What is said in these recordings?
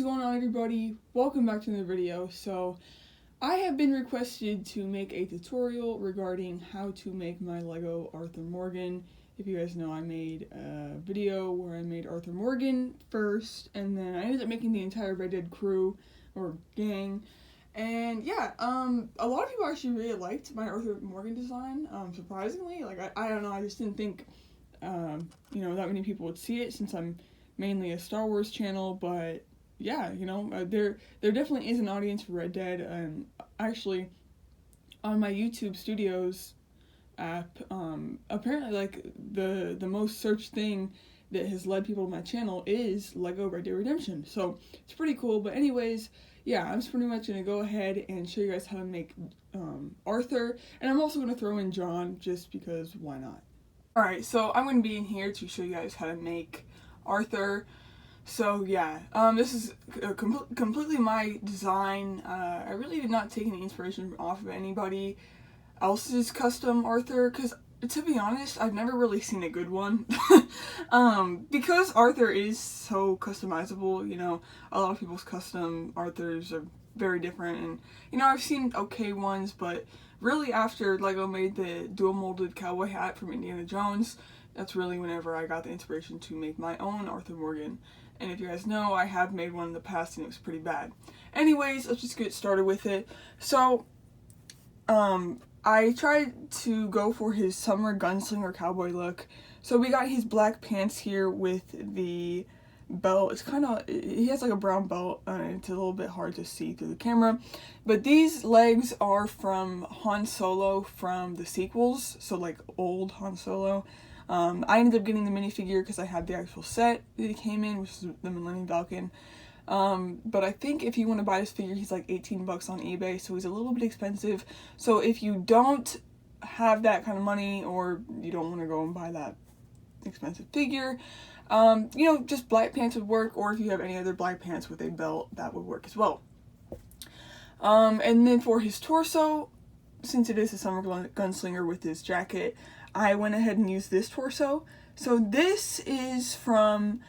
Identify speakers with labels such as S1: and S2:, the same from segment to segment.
S1: is going on, everybody? Welcome back to the video. So I have been requested to make a tutorial regarding how to make my Lego Arthur Morgan. If you guys know, I made a video where I made Arthur Morgan first, and then I ended up making the entire Red Dead crew or gang. And yeah, a lot of people actually really liked my Arthur Morgan design. Surprisingly, like I don't know, I just didn't think that many people would see it since I'm mainly a Star Wars channel, but yeah, there definitely is an audience for Red Dead. Actually, on my YouTube Studios app, apparently like the most searched thing that has led people to my channel is Lego Red Dead Redemption. So it's pretty cool. But anyways, yeah, I'm just pretty much gonna go ahead and show you guys how to make Arthur, and I'm also gonna throw in John just because why not. Alright, so I'm gonna be in here to show you guys how to make Arthur. So yeah, this is completely my design. I really did not take any inspiration off of anybody else's custom Arthur, because to be honest, I've never really seen a good one. Because Arthur is so customizable, a lot of people's custom Arthurs are very different, and I've seen okay ones, but really after Lego made the dual molded cowboy hat from Indiana Jones, that's really whenever I got the inspiration to make my own Arthur Morgan. And if you guys know, I have made one in the past and it was pretty bad. Anyways, let's just get started with it. So, I tried to go for his summer gunslinger cowboy look. So we got his black pants here with the belt. It's he has like a brown belt, and it's a little bit hard to see through the camera. But these legs are from Han Solo from the sequels, so like old Han Solo. I ended up getting the minifigure because I had the actual set that he came in, which is the Millennium Falcon. But I think if you want to buy this figure, he's like 18 bucks on eBay, so he's a little bit expensive. So if you don't have that kind of money, or you don't want to go and buy that expensive figure, just black pants would work, or if you have any other black pants with a belt, that would work as well. And then for his torso, since it is a summer gunslinger with his jacket, I went ahead and used this torso. So this is from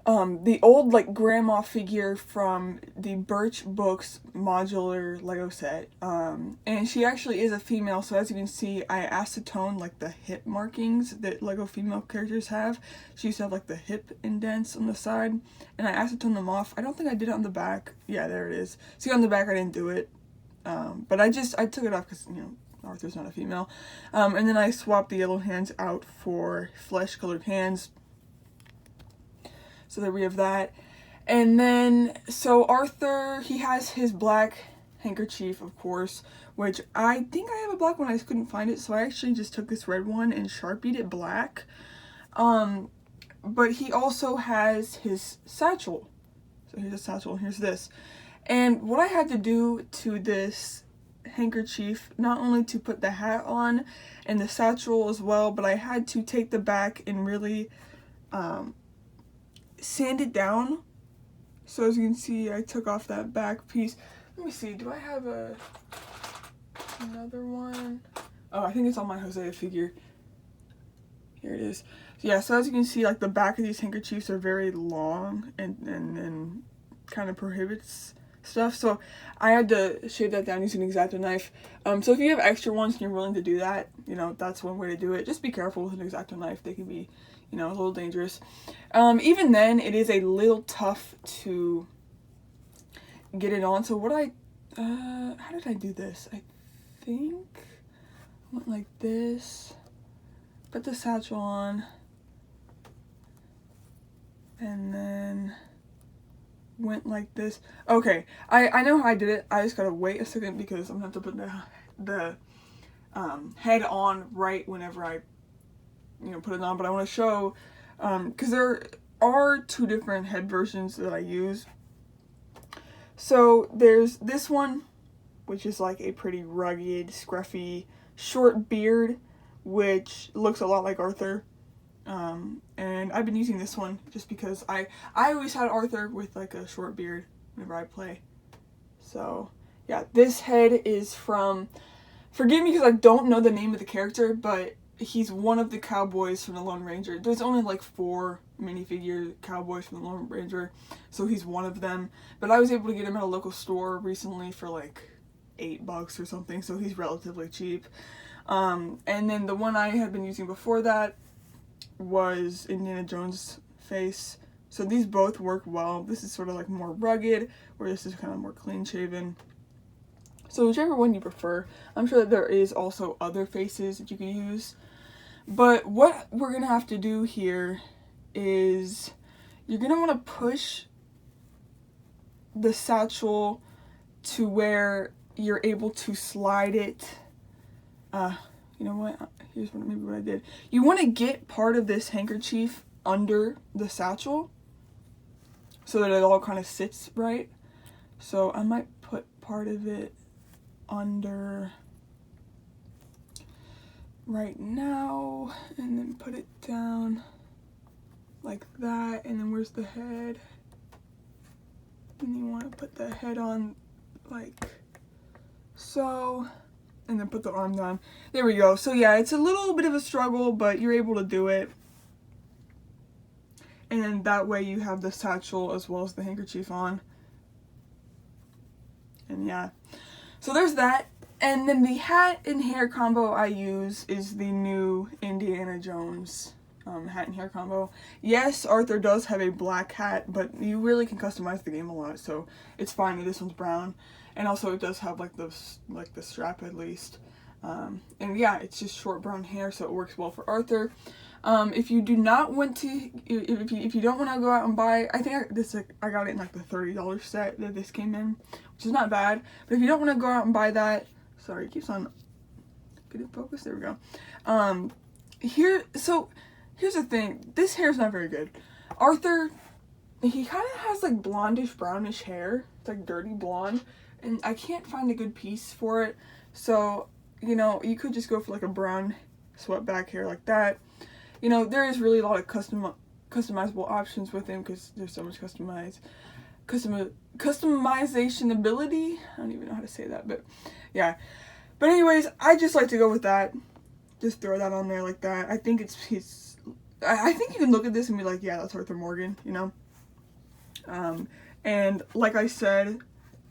S1: the old like grandma figure from the Birch Books modular Lego set. And she actually is a female, so as you can see, I acetone like the hip markings that Lego female characters have. She used to have like the hip indents on the side, and I acetone them off. I don't think I did it on the back. Yeah, there it is. See, on the back I didn't do it. But I took it off because, Arthur's not a female. And then I swapped the yellow hands out for flesh colored hands. So there we have that. And then, so Arthur, he has his black handkerchief, of course, which I think I have a black one, I just couldn't find it. So I actually just took this red one and Sharpied it black. But he also has his satchel. So here's a satchel, and here's this. And what I had to do to this handkerchief, not only to put the hat on and the satchel as well, but I had to take the back and really sand it down. So as you can see, I took off that back piece. Let me see, do I have another one? Oh, I think it's on my Hosea figure. Here it is. Yeah, so as you can see, like the back of these handkerchiefs are very long and kind of prohibits stuff, so I had to shave that down using an X-Acto knife. So if you have extra ones and you're willing to do that, that's one way to do it. Just be careful with an X-Acto knife. They can be, a little dangerous. Even then, it is a little tough to get it on. So how did I do this? I think I went like this, put the satchel on, and then went like this. Okay, I know how I did it. I just gotta wait a second because I'm gonna have to put the head on right whenever I put it on. But I want to show because there are two different head versions that I use. So there's this one, which is like a pretty rugged, scruffy, short beard, which looks a lot like Arthur. And I've been using this one just because I always had Arthur with like a short beard whenever I play. So yeah, this head is from, forgive me because I don't know the name of the character, but he's one of the cowboys from the Lone Ranger. There's only like 4 minifigure cowboys from the Lone Ranger, so he's one of them. But I was able to get him at a local store recently for like $8 or something, so he's relatively cheap. And then the one I had been using before that was Indiana Jones face. So these both work well. This is sort of like more rugged, where this is kind of more clean shaven. So whichever one you prefer. I'm sure that there is also other faces that you can use. But what we're going to have to do here is you're going to want to push the satchel to where you're able to slide it. You know what? Here's maybe what I did. You want to get part of this handkerchief under the satchel so that it all kind of sits right. So I might put part of it under right now and then put it down like that. And then where's the head? And you want to put the head on like so, and then put the arm down. There we go. So yeah, it's a little bit of a struggle, but you're able to do it. And then that way you have the satchel as well as the handkerchief on. And yeah, so there's that. And then the hat and hair combo I use is the new Indiana Jones hat and hair combo. Yes, Arthur does have a black hat, but you really can customize the game a lot, so it's fine that this one's brown. And also it does have like the strap at least. And yeah, it's just short brown hair, so it works well for Arthur. If you do not want to, if you don't want to go out and buy, I think I got it in like the $30 set that this came in, which is not bad. But if you don't want to go out and buy that, sorry, it keeps on getting focused. There we go. Here's the thing. This hair's not very good. Arthur, he kind of has like blondish, brownish hair. It's like dirty blonde, and I can't find a good piece for it. So, you know, you could just go for like a brown swept back hair like that. You know, there is really a lot of customizable options with him because there's so much customization ability. I don't even know how to say that, but yeah. But anyways, I just like to go with that. Just throw that on there like that. I think I think you can look at this and be like, yeah, that's Arthur Morgan, you know? And like I said,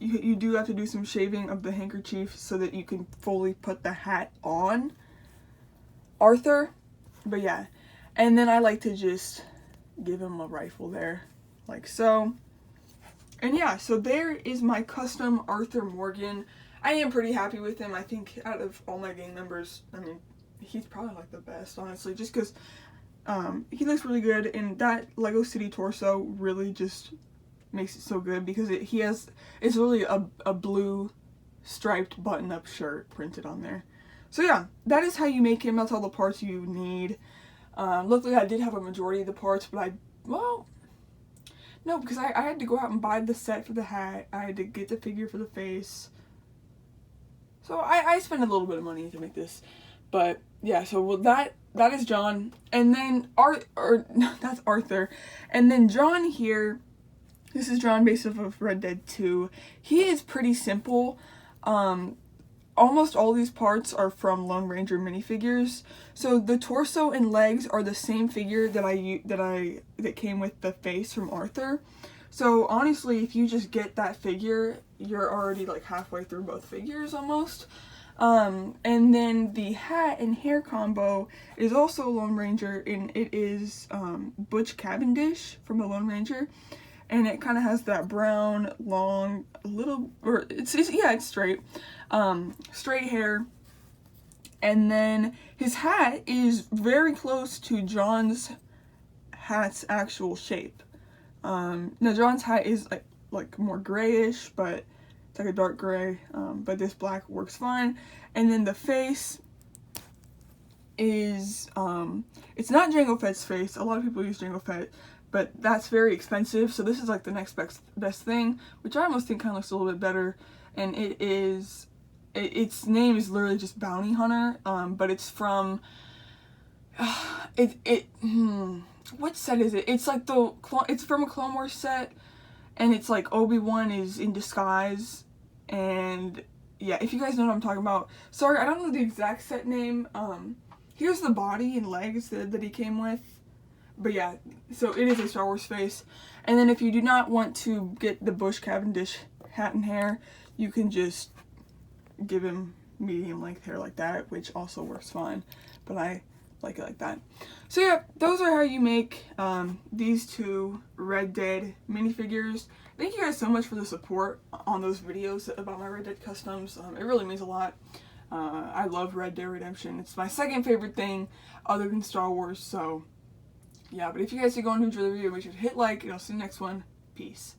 S1: you do have to do some shaving of the handkerchief so that you can fully put the hat on Arthur. But yeah, and then I like to just give him a rifle there, like so. And yeah, so there is my custom Arthur Morgan. I am pretty happy with him. I think out of all my gang members, I mean, he's probably like the best, honestly, just because he looks really good, and that Lego City torso really just makes it so good because it's really a blue striped button-up shirt printed on there. So yeah, that is how you make him. That's all the parts you need. Luckily I did have a majority of the parts, but no, because I had to go out and buy the set for the hat. I had to get the figure for the face. So I spent a little bit of money to make this. But yeah, so that is John. And then that's Arthur. And then John here, this is John based off of Red Dead 2. He is pretty simple. Almost all these parts are from Lone Ranger minifigures. So the torso and legs are the same figure that came with the face from Arthur. So honestly, if you just get that figure, you're already like halfway through both figures almost. And then the hat and hair combo is also Lone Ranger, and it is Butch Cavendish from the Lone Ranger. And it kind of has that brown, long, it's straight, straight hair. And then his hat is very close to John's hat's actual shape. Now John's hat is like more grayish, but it's like a dark gray, but this black works fine. And then the face is, it's not Jango Fett's face. A lot of people use Jango Fett, but that's very expensive, so this is like the next best thing, which I almost think kind of looks a little bit better. And its name is literally just Bounty Hunter, but it's from, what set is it? It's like it's from a Clone Wars set, and it's like Obi-Wan is in disguise, and yeah, if you guys know what I'm talking about. Sorry, I don't know the exact set name. Here's the body and legs that he came with. But yeah, so it is a Star Wars face. And then if you do not want to get the Bush Cavendish hat and hair, you can just give him medium length hair like that, which also works fine. But I like it like that. So yeah, those are how you make these two Red Dead minifigures. Thank you guys so much for the support on those videos about my Red Dead customs. It really means a lot. I love Red Dead Redemption. It's my second favorite thing other than Star Wars, so yeah. But if you guys are going to enjoy the video, make sure to hit like, and I'll see you in the next one. Peace.